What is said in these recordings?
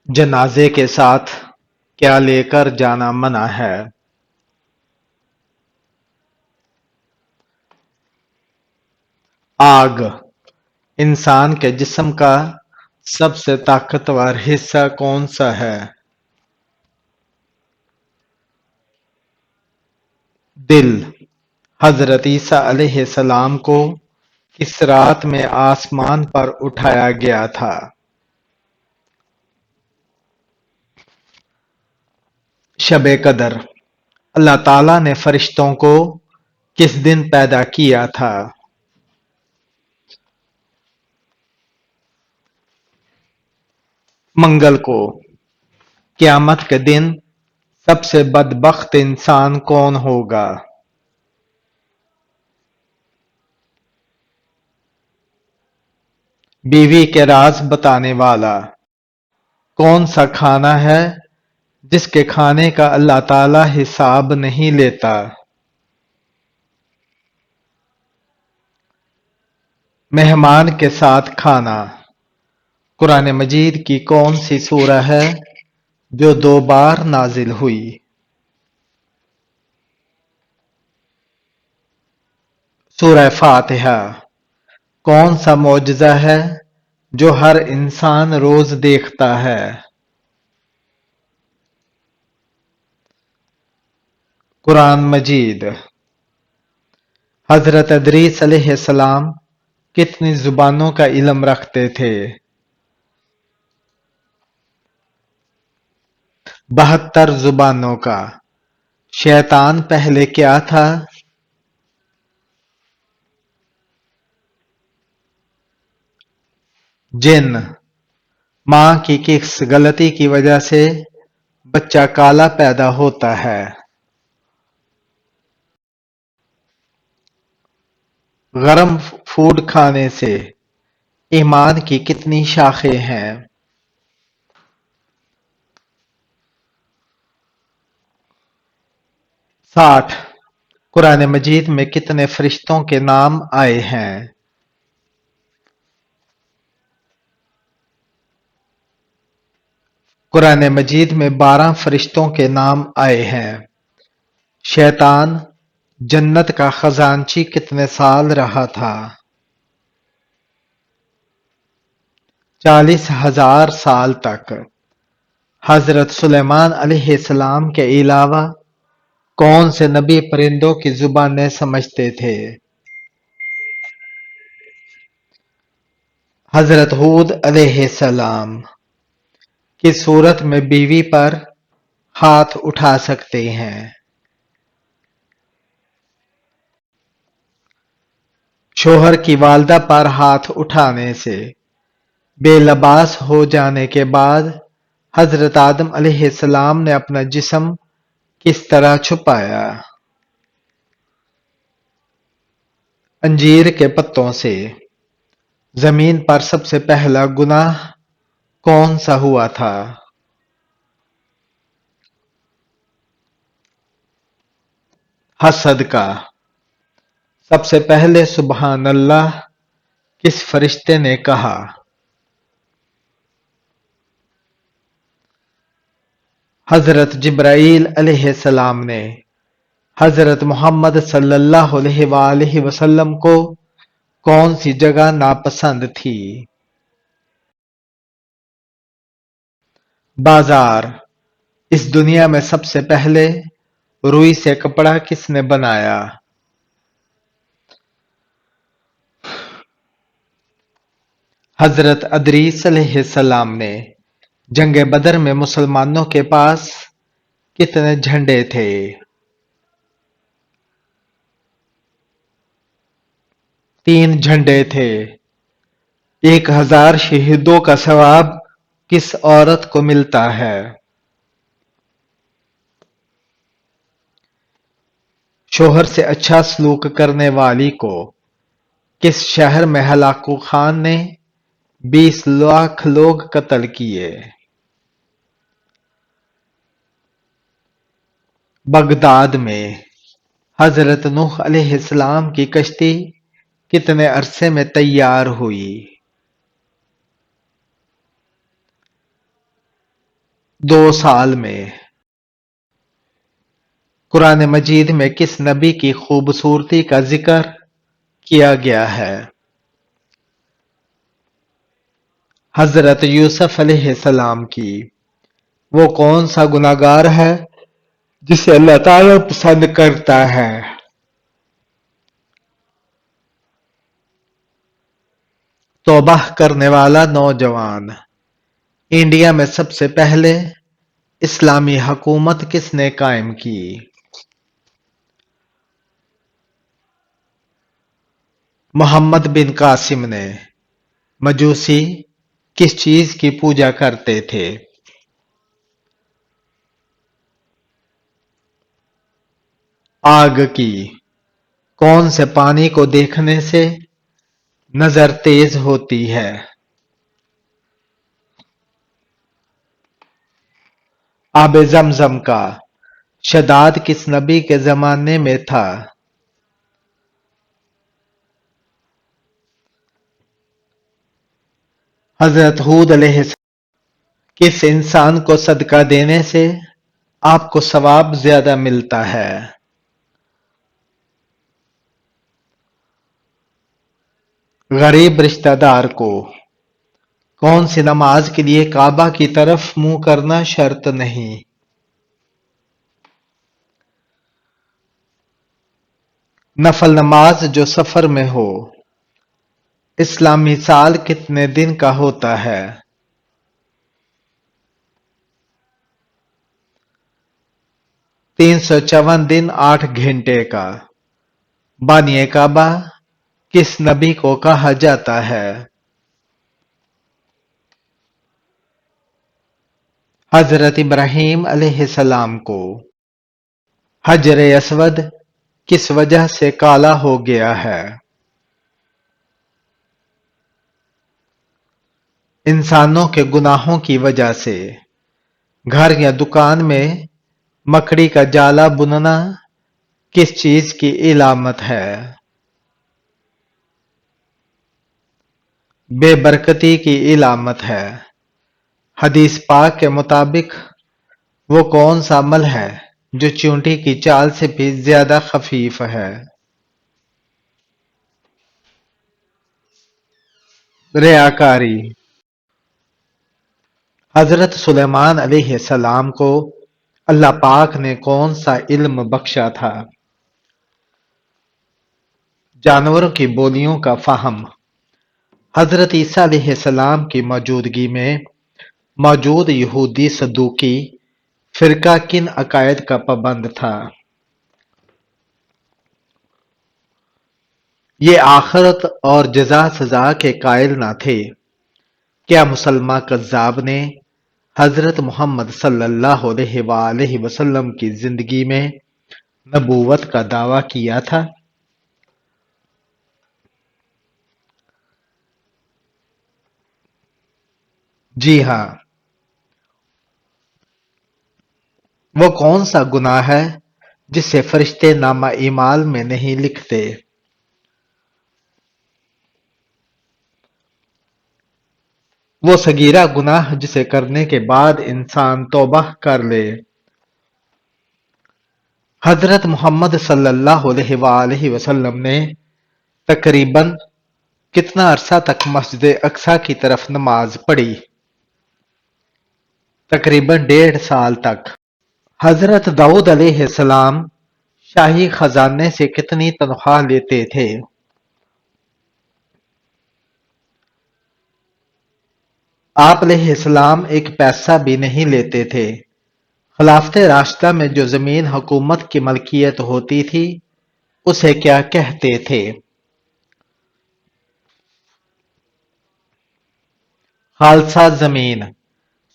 جنازے کے ساتھ کیا لے کر جانا منع ہے؟ آگ انسان کے جسم کا سب سے طاقتور حصہ کون سا ہے؟ دل حضرت عیسیٰ علیہ السلام کو کس رات میں آسمان پر اٹھایا گیا تھا؟ شب قدر اللہ تعالیٰ نے فرشتوں کو کس دن پیدا کیا تھا؟ منگل کو۔ قیامت کے دن سب سے بدبخت انسان کون ہوگا؟ بیوی کے راز بتانے والا۔ کون سا کھانا ہے جس کے کھانے کا اللہ تعالی حساب نہیں لیتا؟ مہمان کے ساتھ کھانا۔ قرآن مجید کی کون سی سورہ ہے جو 2 بار نازل ہوئی؟ سورہ فاتحہ۔ کون سا معجزہ ہے جو ہر انسان روز دیکھتا ہے؟ قرآن مجید۔ حضرت ادریس علیہ السلام کتنی زبانوں کا علم رکھتے تھے؟ 72 زبانوں کا۔ شیطان پہلے کیا تھا؟ جن۔ ماں کی کس غلطی کی وجہ سے بچہ کالا پیدا ہوتا ہے؟ گرم فوڈ کھانے سے ایمان کی کتنی شاخیں ہیں؟ 60۔ قرآن مجید میں کتنے فرشتوں کے نام آئے ہیں؟ قرآن مجید میں 12 فرشتوں کے نام آئے ہیں۔ شیطان جنت کا خزانچی کتنے سال رہا تھا؟ 40,000 سال تک۔ حضرت سلیمان علیہ السلام کے علاوہ کون سے نبی پرندوں کی زبانیں سمجھتے تھے؟ حضرت ہود علیہ السلام۔ کس صورت میں بیوی پر ہاتھ اٹھا سکتے ہیں؟ شوہر کی والدہ پر ہاتھ اٹھانے سے بے لباس ہو جانے کے بعد حضرت آدم علیہ السلام نے اپنا جسم کس طرح چھپایا؟ انجیر کے پتوں سے۔ زمین پر سب سے پہلا گناہ کون سا ہوا تھا؟ حسد کا۔ سب سے پہلے سبحان اللہ کس فرشتے نے کہا؟ حضرت جبرائیل علیہ السلام نے حضرت محمد صلی اللہ علیہ وآلہ وسلم کو کون سی جگہ ناپسند تھی؟ بازار۔ اس دنیا میں سب سے پہلے روئی سے کپڑا کس نے بنایا؟ حضرت ادریس علیہ السلام نے جنگ بدر میں مسلمانوں کے پاس کتنے جھنڈے تھے؟ 3 جھنڈے تھے۔ 1000 شہیدوں کا ثواب کس عورت کو ملتا ہے؟ شوہر سے اچھا سلوک کرنے والی کو کس شہر میں ہلاکو خان نے 20 لاکھ لوگ قتل کیے؟ بغداد میں۔ حضرت نوح علیہ السلام کی کشتی کتنے عرصے میں تیار ہوئی؟ 2 سال میں قرآن مجید میں کس نبی کی خوبصورتی کا ذکر کیا گیا ہے؟ حضرت یوسف علیہ السلام کی۔ وہ کون سا گناہگار ہے جسے اللہ تعالیٰ پسند کرتا ہے؟ توبہ کرنے والا نوجوان۔ انڈیا میں سب سے پہلے اسلامی حکومت کس نے قائم کی؟ محمد بن قاسم نے۔ مجوسی کس چیز کی پوجا کرتے تھے؟ آگ کی۔ کون سے پانی کو دیکھنے سے نظر تیز ہوتی ہے؟ آب زمزم کا شداد کس نبی کے زمانے میں تھا؟ حضرت ہود علیہ السلام۔ کس انسان کو صدقہ دینے سے آپ کو ثواب زیادہ ملتا ہے؟ غریب رشتہ دار کو۔ کون سی نماز کے لیے کعبہ کی طرف منہ کرنا شرط نہیں؟ نفل نماز جو سفر میں ہو۔ اسلامی سال کتنے دن کا ہوتا ہے؟ 354 دن 8 گھنٹے کا۔ بانی کعبہ کس نبی کو کہا جاتا ہے؟ حضرت ابراہیم علیہ السلام کو۔ حجر اسود کس وجہ سے کالا ہو گیا ہے؟ انسانوں کے گناہوں کی وجہ سے۔ گھر یا دکان میں مکڑی کا جالا بننا کس چیز کی علامت ہے؟ بے برکتی کی علامت ہے۔ حدیث پاک کے مطابق وہ کون سا عمل ہے جو چیونٹی کی چال سے بھی زیادہ خفیف ہے؟ ریاکاری۔ حضرت سلیمان علیہ السلام کو اللہ پاک نے کون سا علم بخشا تھا؟ جانوروں کی بولیوں کا فہم۔ حضرت عیسیٰ علیہ السلام کی موجودگی میں موجود یہودی صدوقی فرقہ کن عقائد کا پابند تھا؟ یہ آخرت اور جزا سزا کے قائل نہ تھے۔ کیا مسلمہ کذاب نے حضرت محمد صلی اللہ علیہ وآلہ وسلم کی زندگی میں نبوت کا دعویٰ کیا تھا؟ جی ہاں۔ وہ کون سا گناہ ہے جسے فرشتے نامہ اعمال میں نہیں لکھتے؟ وہ صغیرہ گناہ جسے کرنے کے بعد انسان توبہ کر لے۔ حضرت محمد صلی اللہ علیہ وآلہ وسلم نے تقریباً کتنا عرصہ تک مسجد اقصی کی طرف نماز پڑھی؟ تقریباً 1.5 سال تک۔ حضرت داؤد علیہ السلام شاہی خزانے سے کتنی تنخواہ لیتے تھے؟ آپ علیہ السلام ایک پیسہ بھی نہیں لیتے تھے۔ خلافت راشدہ میں جو زمین حکومت کی ملکیت ہوتی تھی اسے کیا کہتے تھے؟ خالصہ زمین۔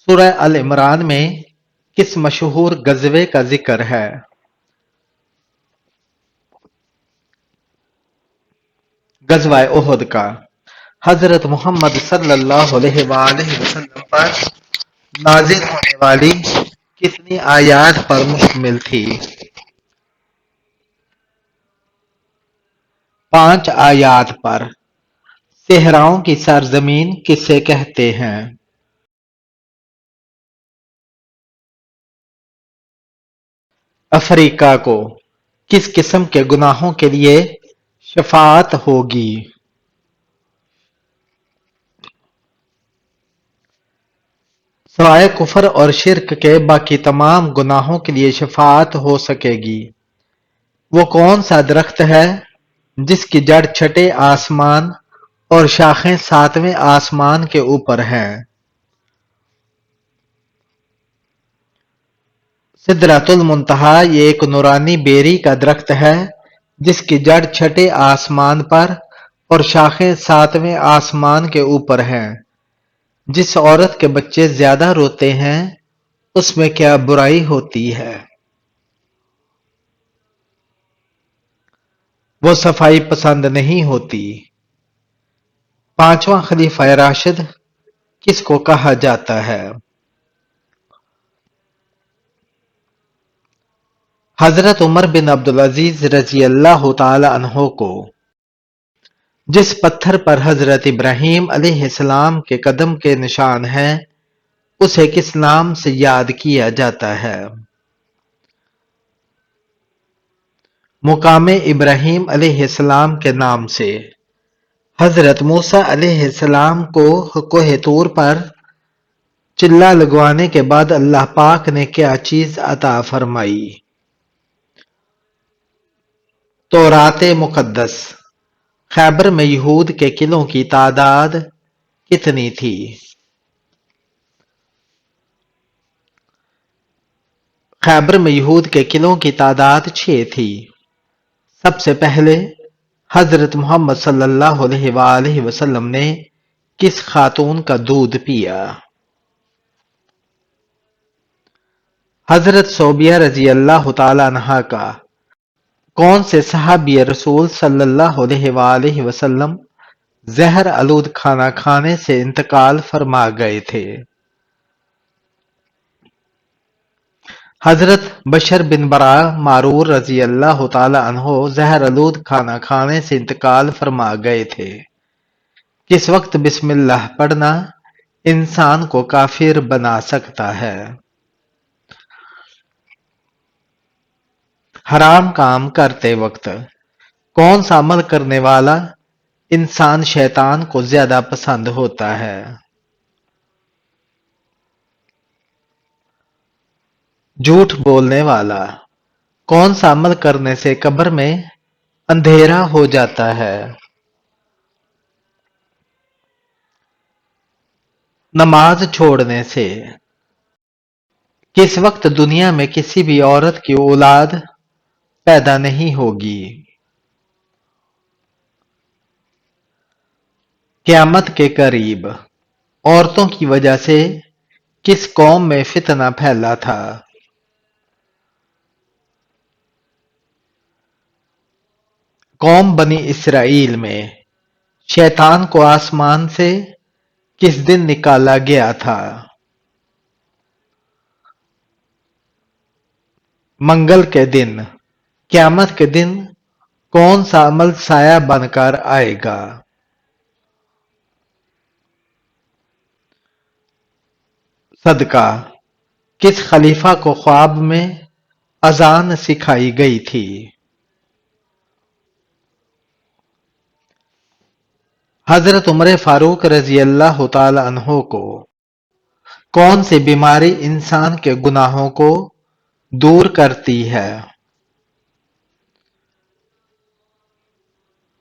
سورہ ال عمران میں کس مشہور غزوے کا ذکر ہے؟ غزوہ احد کا۔ حضرت محمد صلی اللہ علیہ وآلہ وسلم پر نازل ہونے والی کتنی آیات پر مشتمل تھی؟ 5 آیات پر۔ صحراؤں کی سرزمین کسے کہتے ہیں؟ افریقہ کو کس قسم کے گناہوں کے لیے شفاعت ہوگی؟ سوائے کفر اور شرک کے باقی تمام گناہوں کے لیے شفاعت ہو سکے گی۔ وہ کون سا درخت ہے جس کی جڑ چھٹے آسمان اور شاخیں ساتویں آسمان کے اوپر ہیں؟ سدرۃ المنتہا یہ ایک نورانی بیری کا درخت ہے جس کی جڑ چھٹے آسمان پر اور شاخیں ساتویں آسمان کے اوپر ہیں۔ جس عورت کے بچے زیادہ روتے ہیں اس میں کیا برائی ہوتی ہے؟ وہ صفائی پسند نہیں ہوتی۔ پانچواں خلیفہ راشد کس کو کہا جاتا ہے؟ حضرت عمر بن عبدالعزیز رضی اللہ تعالی عنہ کو۔ جس پتھر پر حضرت ابراہیم علیہ السلام کے قدم کے نشان ہیں اسے کس نام سے یاد کیا جاتا ہے؟ مقام ابراہیم علیہ السلام کے نام سے۔ حضرت موسیٰ علیہ السلام کو کوہ طور پر چلہ لگوانے کے بعد اللہ پاک نے کیا چیز عطا فرمائی؟ تورات مقدس۔ خیبر میں یہود کے قلعوں کی تعداد کتنی تھی؟ خیبر میں یہود کے قلعوں کی تعداد 6 تھی۔ سب سے پہلے حضرت محمد صلی اللہ علیہ وآلہ وسلم نے کس خاتون کا دودھ پیا؟ حضرت صوبیہ رضی اللہ تعالی عنہا کا۔ کون سے صحابی رسول صلی اللہ علیہ وآلہ وسلم زہر آلود کھانا کھانے سے انتقال فرما گئے تھے؟ حضرت بشر بن برا معرور رضی اللہ تعالی عنہ زہر آلود کھانا کھانے سے انتقال فرما گئے تھے۔ کس وقت بسم اللہ پڑھنا انسان کو کافر بنا سکتا ہے؟ حرام کام کرتے وقت۔ کون سا عمل کرنے والا انسان شیطان کو زیادہ پسند ہوتا ہے؟ جھوٹ بولنے والا۔ کون سا عمل کرنے سے قبر میں اندھیرا ہو جاتا ہے؟ نماز چھوڑنے سے۔ کس وقت دنیا میں کسی بھی عورت کی اولاد پیدا نہیں ہوگی؟ قیامت کے قریب۔ عورتوں کی وجہ سے کس قوم میں فتنہ پھیلا تھا؟ قوم بنی اسرائیل میں۔ شیطان کو آسمان سے کس دن نکالا گیا تھا؟ منگل کے دن۔ قیامت کے دن کون سا عمل سایہ بن کر آئے گا؟ صدقہ۔ کس خلیفہ کو خواب میں اذان سکھائی گئی تھی؟ حضرت عمر فاروق رضی اللہ تعالی عنہ کو۔ کون سی بیماری انسان کے گناہوں کو دور کرتی ہے؟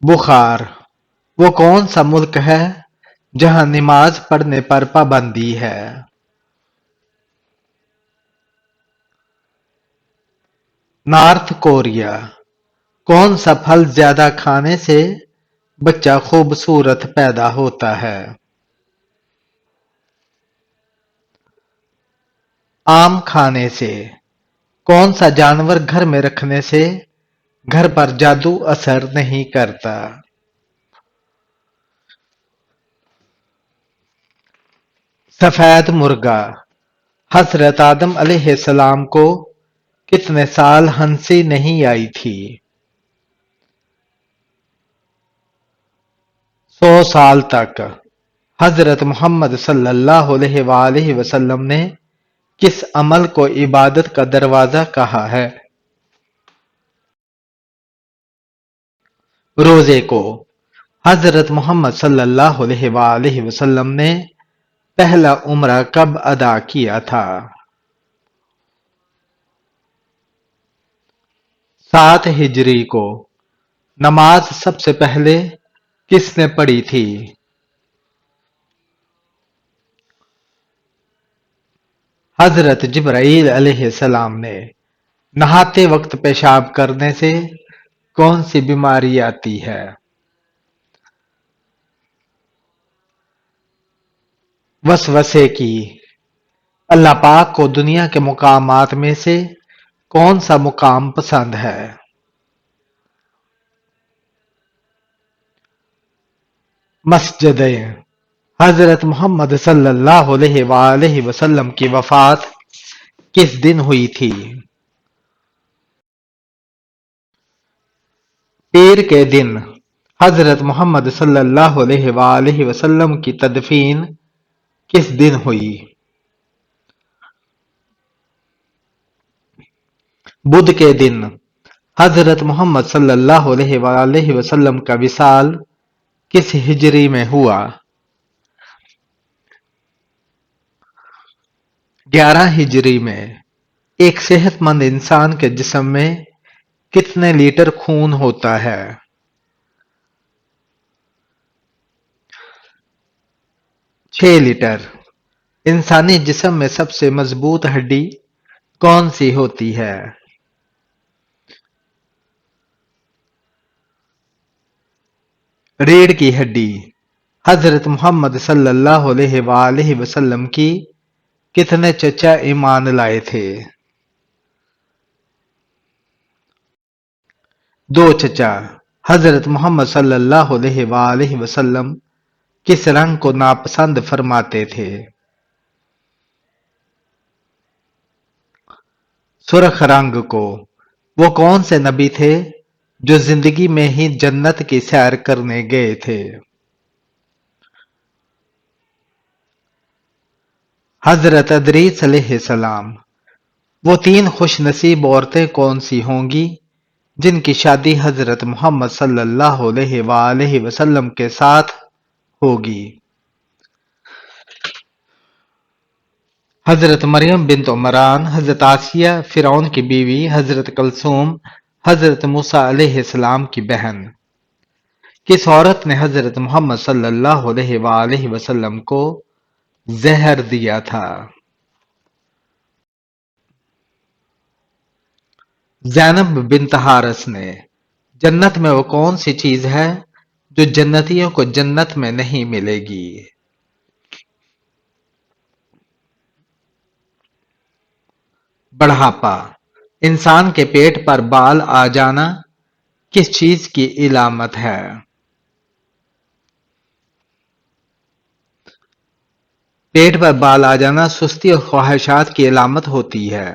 بخار۔ وہ کون سا ملک ہے جہاں نماز پڑھنے پر پابندی ہے؟ North Korea. کون سا پھل زیادہ کھانے سے بچہ خوبصورت پیدا ہوتا ہے؟ آم کھانے سے۔ کون سا جانور گھر میں رکھنے سے گھر پر جادو اثر نہیں کرتا؟ سفید مرغا۔ حضرت آدم علیہ السلام کو کتنے سال ہنسی نہیں آئی تھی؟ 100 سال تک۔ حضرت محمد صلی اللہ علیہ وآلہ وسلم نے کس عمل کو عبادت کا دروازہ کہا ہے؟ روزے کو حضرت محمد صلی اللہ علیہ وآلہ وسلم نے پہلا عمرہ کب ادا کیا تھا؟ 7 ہجری کو۔ نماز سب سے پہلے کس نے پڑھی تھی؟ حضرت جبرائیل علیہ السلام نے۔ نہاتے وقت پیشاب کرنے سے کون سی بیماری آتی ہے؟ وسوسے کی۔ اللہ پاک کو دنیا کے مقامات میں سے کون سا مقام پسند ہے؟ مسجدیں۔ حضرت محمد صلی اللہ علیہ وآلہ وسلم کی وفات کس دن ہوئی تھی؟ پیر کے دن۔ حضرت محمد صلی اللہ علیہ وآلہ وسلم کی تدفین کس دن ہوئی؟ بدھ کے دن۔ حضرت محمد صلی اللہ علیہ وآلہ وسلم کا وصال کس ہجری میں ہوا؟ 11 ہجری میں۔ ایک صحت مند انسان کے جسم میں کتنے لیٹر خون ہوتا ہے؟ 6 لیٹر۔ انسانی جسم میں سب سے مضبوط ہڈی کون سی ہوتی ہے؟ ریڑھ کی ہڈی۔ حضرت محمد صلی اللہ علیہ وآلہ وسلم کی کتنے چچا ایمان لائے تھے؟ 2 چچا۔ حضرت محمد صلی اللہ علیہ وآلہ وسلم کس رنگ کو ناپسند فرماتے تھے؟ سرخ رنگ کو۔ وہ کون سے نبی تھے جو زندگی میں ہی جنت کی سیر کرنے گئے تھے؟ حضرت ادریس علیہ السلام۔ وہ 3 خوش نصیب عورتیں کون سی ہوں گی جن کی شادی حضرت محمد صلی اللہ علیہ وآلہ وسلم کے ساتھ ہوگی؟ حضرت مریم بنت عمران، حضرت آسیہ فرعون کی بیوی، حضرت کلثوم حضرت موسیٰ علیہ السلام کی بہن۔ کس عورت نے حضرت محمد صلی اللہ علیہ وآلہ وسلم کو زہر دیا تھا؟ زینب بنت حارث نے۔ جنت میں وہ کون سی چیز ہے جو جنتیوں کو جنت میں نہیں ملے گی؟ بڑھاپا۔ انسان کے پیٹ پر بال آ جانا کس چیز کی علامت ہے؟ پیٹ پر بال آ جانا سستی اور خواہشات کی علامت ہوتی ہے۔